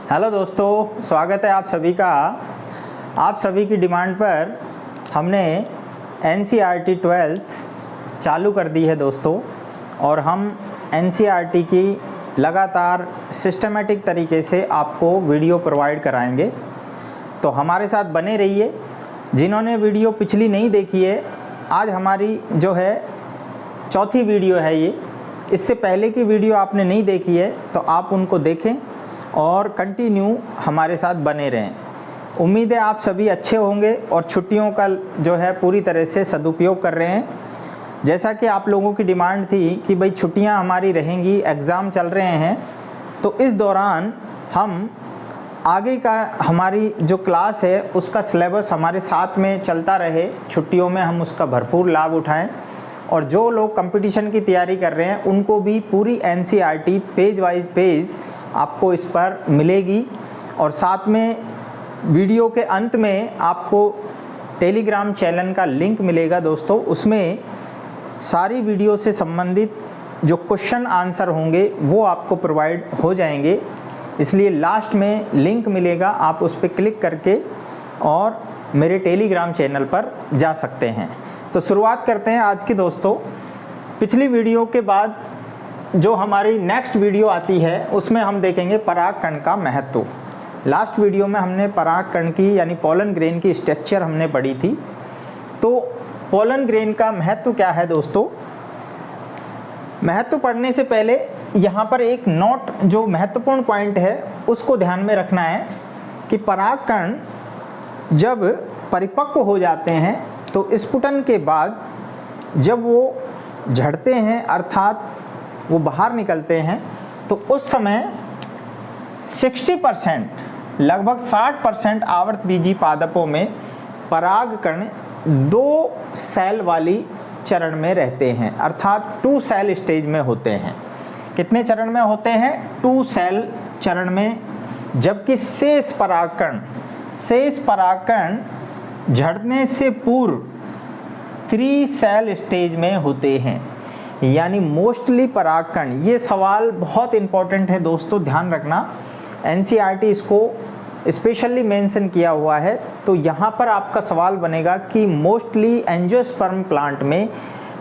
Hello दोस्तों, स्वागत है आप सभी का। आप सभी की डिमांड पर हमने NCERT 12th चालू कर दी है दोस्तों, और हम NCERT की लगातार सिस्टमेटिक तरीके से आपको वीडियो प्रोवाइड कराएंगे। तो हमारे साथ बने रहिए। जिन्होंने वीडियो पिछली नहीं देखी है, आज हमारी जो है चौथी वीडियो है ये। इससे पहले की वीडियो आपने नहीं देखी है तो आप उनको देखें और कंटिन्यू हमारे साथ बने रहें। उम्मीद है आप सभी अच्छे होंगे और छुट्टियों का जो है पूरी तरह से सदुपयोग कर रहे हैं। जैसा कि आप लोगों की डिमांड थी कि भाई छुट्टियां हमारी रहेंगी, एग्ज़ाम चल रहे हैं, तो इस दौरान हम आगे का हमारी जो क्लास है उसका सिलेबस हमारे साथ में चलता रहे, छुट्टियों में हम उसका भरपूर लाभ उठाएं। और जो लोग कंपटीशन की तैयारी कर रहे हैं उनको भी पूरी NCERT पेज वाइज पेज आपको इस पर मिलेगी। और साथ में वीडियो के अंत में आपको टेलीग्राम चैनल का लिंक मिलेगा दोस्तों। उसमें सारी वीडियो से संबंधित जो क्वेश्चन आंसर होंगे वो आपको प्रोवाइड हो जाएंगे। इसलिए लास्ट में लिंक मिलेगा, आप उस पर क्लिक करके और मेरे टेलीग्राम चैनल पर जा सकते हैं। तो शुरुआत करते हैं आज की दोस्तों। पिछली वीडियो के बाद जो हमारी नेक्स्ट वीडियो आती है उसमें हम देखेंगे परागकण का महत्व। लास्ट वीडियो में हमने परागकण की यानी पोलन ग्रेन की स्ट्रक्चर हमने पढ़ी थी। तो पोलन ग्रेन का महत्व क्या है दोस्तों? महत्व पढ़ने से पहले यहाँ पर एक नोट, जो महत्वपूर्ण पॉइंट है उसको ध्यान में रखना है कि परागकण जब परिपक्व हो जाते हैं तो स्फुटन के बाद जब वो झड़ते हैं अर्थात वो बाहर निकलते हैं, तो उस समय 60% लगभग 60% आवर्तबीजी पादपों में परागकण 2 सेल वाली चरण में रहते हैं, अर्थात 2 सेल स्टेज में होते हैं। कितने चरण में होते हैं? 2 सेल चरण में। जबकि शेष परागकण झड़ने से पूर्व 3 सेल स्टेज में होते हैं, यानी मोस्टली परागकण। ये सवाल बहुत इंपॉर्टेंट है दोस्तों, ध्यान रखना। NCERT इसको स्पेशली मेंशन किया हुआ है। तो यहाँ पर आपका सवाल बनेगा कि मोस्टली एंजियोस्पर्म प्लांट में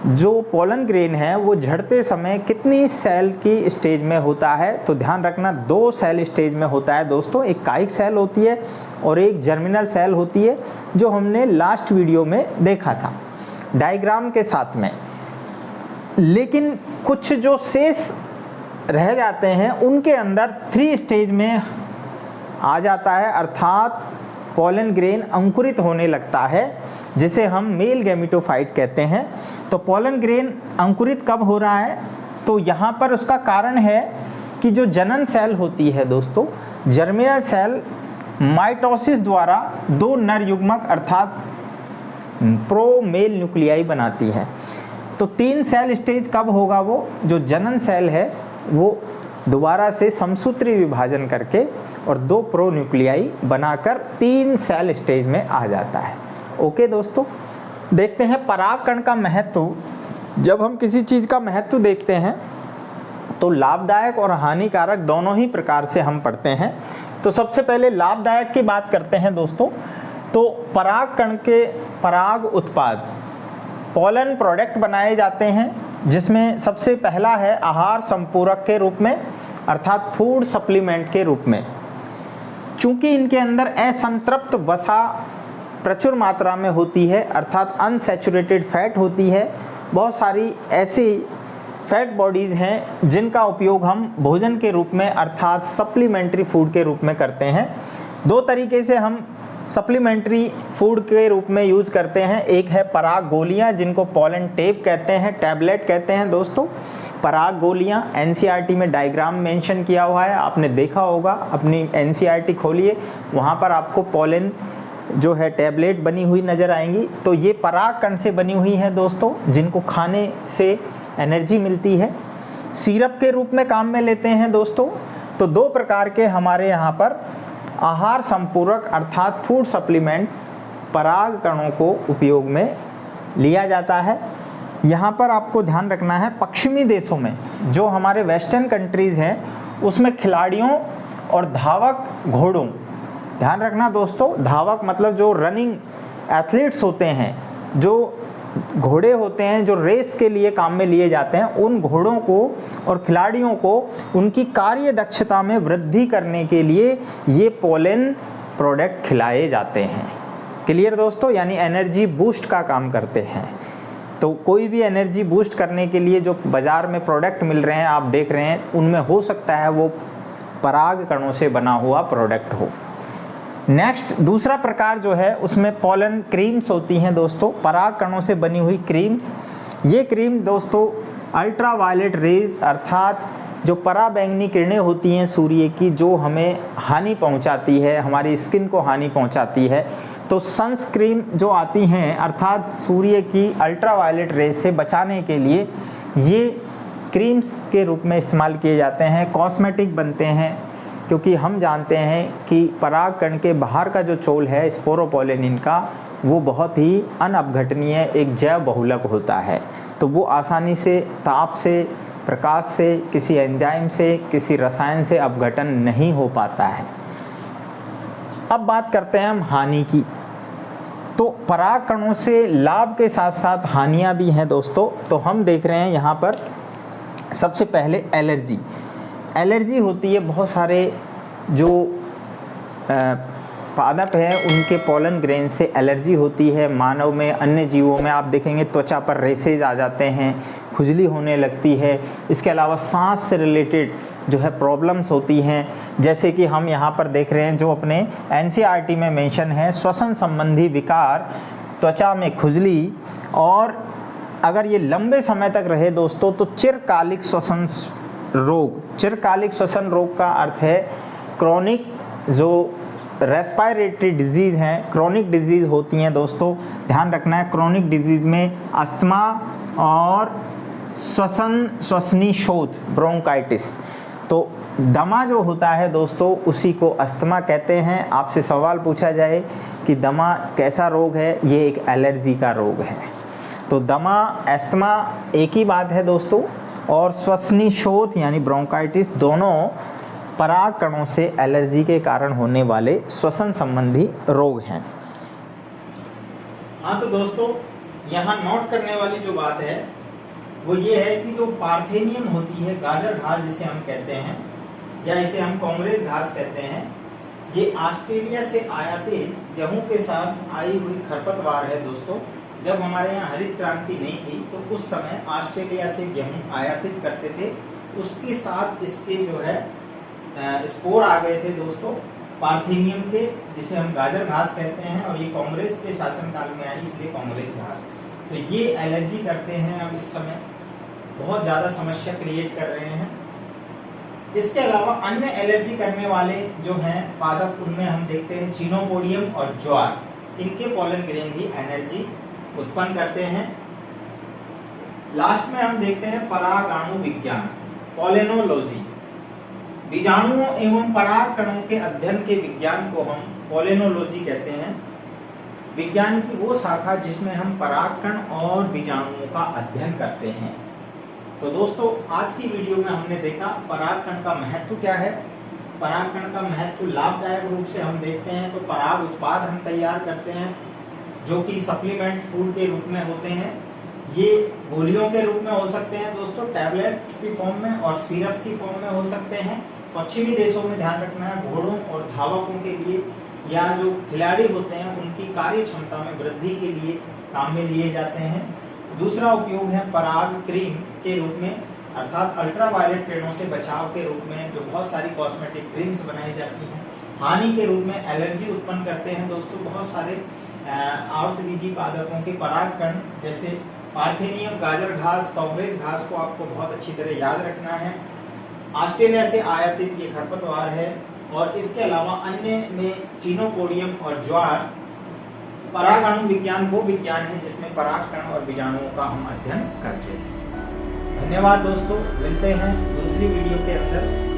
जो पोलन ग्रेन है वो झड़ते समय कितनी सेल की स्टेज में होता है? तो ध्यान रखना 2 सेल स्टेज में होता है दोस्तों। एक कायिक सेल होती है और एक जर्मिनल सेल होती है, जो हमने लास्ट वीडियो में देखा था डायग्राम के साथ में। लेकिन कुछ जो शेष रह जाते हैं उनके अंदर 3 स्टेज में आ जाता है, अर्थात पोलन ग्रेन अंकुरित होने लगता है, जिसे हम मेल गैमेटोफाइट कहते हैं। तो पोलन ग्रेन अंकुरित कब हो रहा है? तो यहाँ पर उसका कारण है कि जो जनन सेल होती है दोस्तों, जर्मिनल सेल माइटोसिस द्वारा 2 नर युग्मक अर्थात प्रो मेल न्यूक्लियाई बनाती है। तो 3 सेल स्टेज कब होगा? वो जो जनन सेल है वो दोबारा से समसूत्री विभाजन करके और 2 प्रो न्यूक्लियाई बनाकर 3 सेल स्टेज में आ जाता है। ओके दोस्तों, देखते हैं परागकण का महत्व। जब हम किसी चीज़ का महत्व देखते हैं तो लाभदायक और हानिकारक दोनों ही प्रकार से हम पढ़ते हैं। तो सबसे पहले लाभदायक की बात करते हैं दोस्तों। तो परागकण के पराग उत्पाद पोलन प्रोडक्ट बनाए जाते हैं, जिसमें सबसे पहला है आहार संपूरक के रूप में, अर्थात फूड सप्लीमेंट के रूप में। चूंकि इनके अंदर असंतृप्त वसा प्रचुर मात्रा में होती है, अर्थात अनसैचुरेटेड फैट होती है। बहुत सारी ऐसी फैट बॉडीज़ हैं जिनका उपयोग हम भोजन के रूप में अर्थात सप्लीमेंट्री फूड के रूप में करते हैं। 2 तरीके से हम सप्लीमेंट्री फूड के रूप में यूज करते हैं। एक है पराग गोलियाँ, जिनको पोलन टेप कहते हैं, टैबलेट कहते हैं दोस्तों। पराग गोलियाँ NCERT में डायग्राम मेंशन किया हुआ है, आपने देखा होगा। अपनी NCERT खोलिए, वहाँ पर आपको पोलन जो है टैबलेट बनी हुई नज़र आएंगी। तो ये परागकण से बनी हुई हैं दोस्तों, जिनको खाने से एनर्जी मिलती है। सिरप के रूप में काम में लेते हैं दोस्तों। तो 2 प्रकार के हमारे यहाँ पर आहार संपूरक अर्थात फूड सप्लीमेंट परागकणों को उपयोग में लिया जाता है। यहाँ पर आपको ध्यान रखना है, पश्चिमी देशों में जो हमारे वेस्टर्न कंट्रीज़ हैं उसमें खिलाड़ियों और धावक घोड़ों, ध्यान रखना दोस्तों, धावक मतलब जो रनिंग एथलीट्स होते हैं, जो घोड़े होते हैं जो रेस के लिए काम में लिए जाते हैं, उन घोड़ों को और खिलाड़ियों को उनकी कार्य दक्षता में वृद्धि करने के लिए ये पोलन प्रोडक्ट खिलाए जाते हैं। क्लियर दोस्तों, यानी एनर्जी बूस्ट का काम करते हैं। तो कोई भी एनर्जी बूस्ट करने के लिए जो बाज़ार में प्रोडक्ट मिल रहे हैं, आप देख रहे हैं, उनमें हो सकता है वो पराग कणों से बना हुआ प्रोडक्ट हो। नेक्स्ट दूसरा प्रकार जो है उसमें पोलन क्रीम्स होती हैं दोस्तों, पराग कणों से बनी हुई क्रीम्स। ये क्रीम दोस्तों अल्ट्रा वायलेट रेज अर्थात जो पराबैंगनी किरणें होती हैं सूर्य की, जो हमें हानि पहुंचाती है, हमारी स्किन को हानि पहुंचाती है, तो सनस्क्रीन जो आती हैं अर्थात सूर्य की अल्ट्रा वायलेट रेज से बचाने के लिए ये क्रीम्स के रूप में इस्तेमाल किए जाते हैं, कॉस्मेटिक बनते हैं। क्योंकि हम जानते हैं कि पराग कण के बाहर का जो चोल है स्पोरोपोलिन का, वो बहुत ही अनअपघटनीय एक जैव बहुलक होता है, तो वो आसानी से ताप से, प्रकाश से, किसी एंजाइम से, किसी रसायन से अपघटन नहीं हो पाता है। अब बात करते हैं हम हानि की। तो पराग कणों से लाभ के साथ साथ हानियां भी हैं दोस्तों। तो हम देख रहे हैं यहाँ पर सबसे पहले एलर्जी। एलर्जी होती है, बहुत सारे जो पादप है उनके पोलन ग्रेन से एलर्जी होती है। मानव में, अन्य जीवों में आप देखेंगे त्वचा पर रेसेज आ जाते हैं, खुजली होने लगती है। इसके अलावा सांस से रिलेटेड जो है प्रॉब्लम्स होती हैं, जैसे कि हम यहाँ पर देख रहे हैं जो अपने एनसीईआरटी में मेंशन है, श्वसन संबंधी विकार, त्वचा में खुजली, और अगर ये लंबे समय तक रहे दोस्तों तो चिरकालिक श्वसन रोग। चिरकालिक श्वसन रोग का अर्थ है क्रोनिक जो रेस्पिरेटरी डिजीज़ हैं, क्रोनिक डिजीज़ होती हैं दोस्तों, ध्यान रखना है। क्रोनिक डिजीज़ में अस्थमा और श्वसनी शोथ, ब्रोंकाइटिस। तो दमा जो होता है दोस्तों उसी को अस्थमा कहते हैं। आपसे सवाल पूछा जाए कि दमा कैसा रोग है, ये एक एलर्जी का रोग है। तो दमा, अस्थमा एक ही बात है दोस्तों, और श्वसनी शोथ यानी ब्रोंकाइटिस दोनों पराग कणों से एलर्जी के कारण होने वाले श्वसन संबंधी रोग हैं। हाँ तो दोस्तों यहाँ नोट करने वाली जो बात है वो ये है कि जो पार्थेनियम होती है, गाजर घास जिसे हम कहते हैं, या इसे हम कांग्रेस घास कहते हैं, ये ऑस्ट्रेलिया से आयातित गेहूं के साथ आई हुई खरपतवार है दोस्तों। जब हमारे यहाँ हरित क्रांति नहीं थी तो उस समय ऑस्ट्रेलिया से गेहूं आयातित करते थे, उसके साथ इसके जो है स्पोर आ गए थे दोस्तों पार्थेनियम के, जिसे हम गाजर घास कहते हैं, और ये कांग्रेस के शासनकाल में आई, इसलिए कांग्रेस घास। तो ये एलर्जी करते हैं, अब इस समय बहुत ज़्यादा समस्या क्रिएट कर रहे हैं। इसके अलावा अन्य एलर्जी करने वाले जो हैं पादप, उनमें हम देखते हैं चिनोपोडियम और ज्वार, इनके पोलन ग्रेन भी एनर्जी उत्पन्न करते हैं। लास्ट में हम देखते हैं परागाणु विज्ञान, पोलेनोलॉजी। बीजाणुओं एवं पराग कणों के अध्ययन के विज्ञान को हम पोलेनोलॉजी कहते हैं। विज्ञान की वो शाखा जिसमें हम परागकण और बीजाणुओं का अध्ययन करते हैं। तो दोस्तों आज की वीडियो में हमने देखा परागकण का महत्व क्या है। परागकण का महत्व लाभदायक रूप से हम देखते हैं तो पराग उत्पाद हम तैयार करते हैं जो कि सप्लीमेंट फूड के रूप में होते हैं। ये गोलियों के रूप में हो सकते हैं दोस्तों, टैबलेट की फॉर्म में और सिरप की फॉर्म में हो सकते हैं। पश्चिमी देशों में ध्यान रखना है, घोड़ों और धावकों के लिए या जो खिलाड़ी होते हैं उनकी कार्य क्षमता में वृद्धि के लिए काम में लिए जाते हैं। दूसरा उपयोग है पराग क्रीम के रूप में, अर्थात अल्ट्रावायलेट किरणों से बचाव के रूप में जो बहुत सारी कॉस्मेटिक क्रीम्स बनाई जाती हैं। हानि के रूप में एलर्जी उत्पन्न करते हैं दोस्तों बहुत सारे आवृतबीजी पादपों के परागकण, जैसे पार्थेनियम, गाजर घास, कांग्रेस घास को आपको बहुत अच्छी तरह याद रखना है। ऑस्ट्रेलिया से आयातित ये खरपतवार है, और इसके अलावा अन्य में चिनोपोडियम और ज्वार। परागाणु विज्ञान वो विज्ञान है जिसमें परागकण और बीजाणुओं का हम अध्ययन करते हैं। धन्यवाद दोस्तों, मिलते हैं दूसरी वीडियो के अंदर।